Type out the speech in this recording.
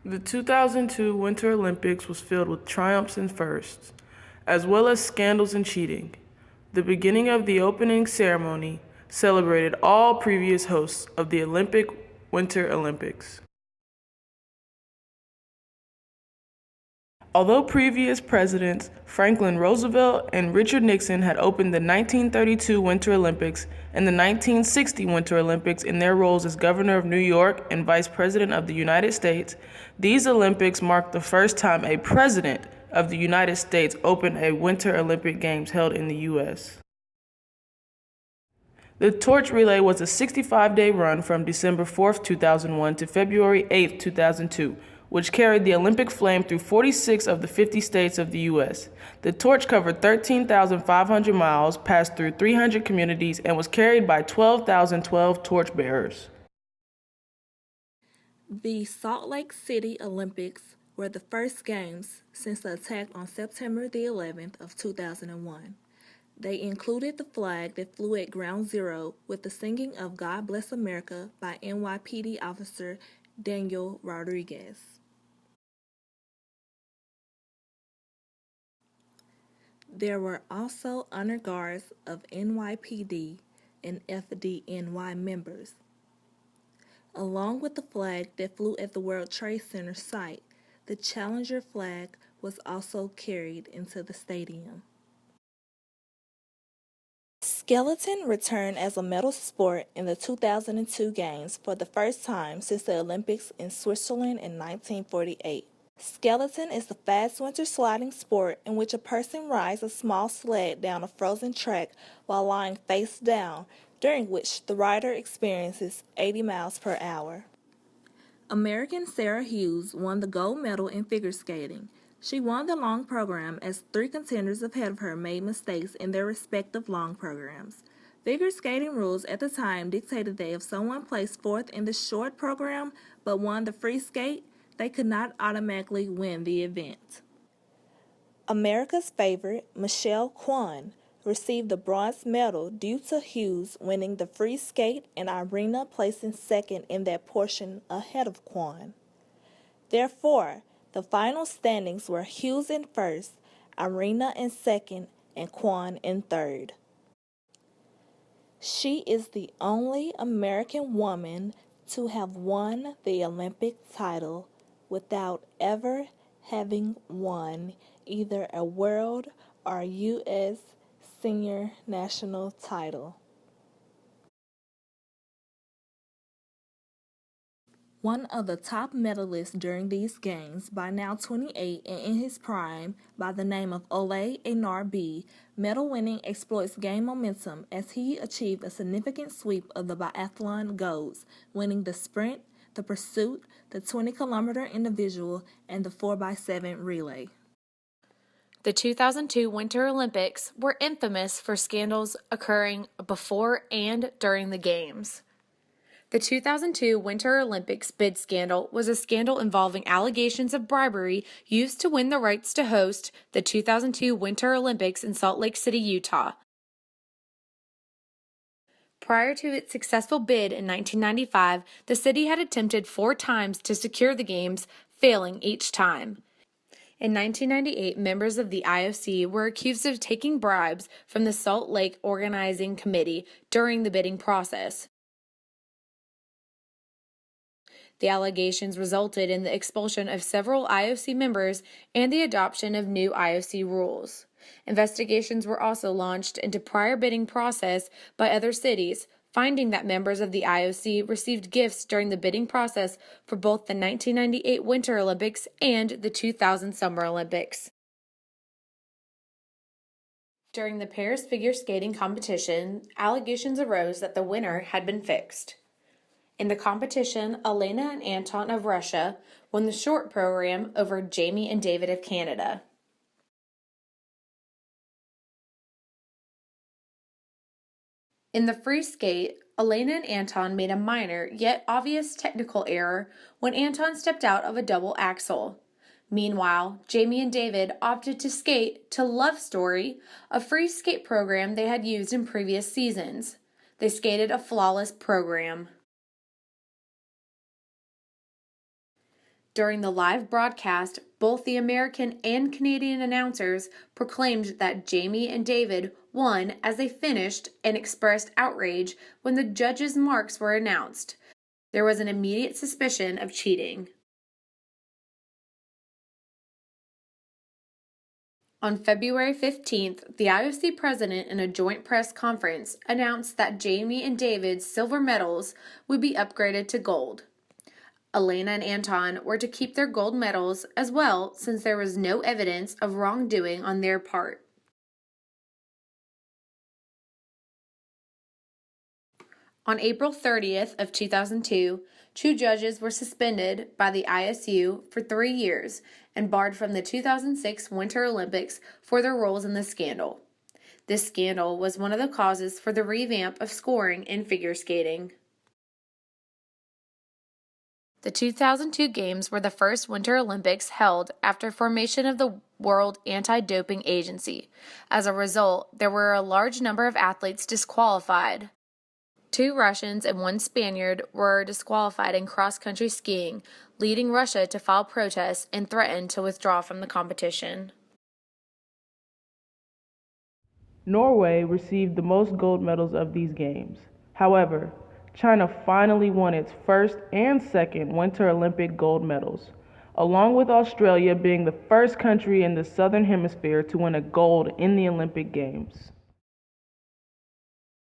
The 2002 Winter Olympics was filled with triumphs and firsts, as well as scandals and cheating. The beginning of the opening ceremony celebrated all previous hosts of the Winter Olympics. Although previous presidents Franklin Roosevelt and Richard Nixon had opened the 1932 Winter Olympics and the 1960 Winter Olympics in their roles as governor of New York and vice president of the United States, these Olympics marked the first time a president of the United States opened a Winter Olympic Games held in the U.S. The torch relay was a 65-day run from December 4, 2001 to February 8, 2002, which carried the Olympic flame through 46 of the 50 states of the U.S. The torch covered 13,500 miles, passed through 300 communities, and was carried by 12,012 torchbearers. The Salt Lake City Olympics were the first games since the attack on September the 11th of 2001. They included the flag that flew at Ground Zero with the singing of God Bless America by NYPD officer Daniel Rodriguez. There were also honor guards of NYPD and FDNY members. Along with the flag that flew at the World Trade Center site, the Challenger flag was also carried into the stadium. Skeleton returned as a medal sport in the 2002 Games for the first time since the Olympics in Switzerland in 1948. Skeleton is the fast winter sliding sport in which a person rides a small sled down a frozen track while lying face down, during which the rider experiences 80 miles per hour. American Sarah Hughes won the gold medal in figure skating. She won the long program as 3 contenders ahead of her made mistakes in their respective long programs. Figure skating rules at the time dictated that if someone placed 4th in the short program but won the free skate, they could not automatically win the event. America's favorite, Michelle Kwan, received the bronze medal due to Hughes winning the free skate and Irina placing second in that portion ahead of Kwan. Therefore, the final standings were Hughes in first, Irina in second, and Kwan in third. She is the only American woman to have won the Olympic title without ever having won either a world or U.S. senior national title. One of the top medalists during these games, by now 28 and in his prime, by the name of Ole Einar B, medal-winning exploits gained momentum as he achieved a significant sweep of the biathlon goals, winning the sprint, the pursuit, the 20-kilometer individual, and the 4x7 relay. The 2002 Winter Olympics were infamous for scandals occurring before and during the Games. The 2002 Winter Olympics bid scandal was a scandal involving allegations of bribery used to win the rights to host the 2002 Winter Olympics in Salt Lake City, Utah. Prior to its successful bid in 1995, the city had attempted 4 times to secure the Games, failing each time. In 1998, members of the IOC were accused of taking bribes from the Salt Lake Organizing Committee during the bidding process. The allegations resulted in the expulsion of several IOC members and the adoption of new IOC rules. Investigations were also launched into prior bidding process by other cities, finding that members of the IOC received gifts during the bidding process for both the 1998 Winter Olympics and the 2000 Summer Olympics. During the Paris figure skating competition, allegations arose that the winner had been fixed. In the competition, Elena and Anton of Russia won the short program over Jamie and David of Canada. In the free skate, Elena and Anton made a minor yet obvious technical error when Anton stepped out of a double axel. Meanwhile, Jamie and David opted to skate to Love Story, a free skate program they had used in previous seasons. They skated a flawless program. During the live broadcast, both the American and Canadian announcers proclaimed that Jamie and David won as they finished and expressed outrage when the judges' marks were announced. There was an immediate suspicion of cheating. On February 15th, the IOC president in a joint press conference announced that Jamie and David's silver medals would be upgraded to gold. Elena and Anton were to keep their gold medals as well, since there was no evidence of wrongdoing on their part. On April 30th of 2002, 2 judges were suspended by the ISU for 3 years and barred from the 2006 Winter Olympics for their roles in the scandal. This scandal was one of the causes for the revamp of scoring in figure skating. The 2002 Games were the first Winter Olympics held after formation of the World Anti-Doping Agency. As a result, there were a large number of athletes disqualified. 2 Russians and 1 Spaniard were disqualified in cross-country skiing, leading Russia to file protests and threaten to withdraw from the competition. Norway received the most gold medals of these games. However, China finally won its first and second Winter Olympic gold medals, along with Australia being the first country in the Southern Hemisphere to win a gold in the Olympic Games.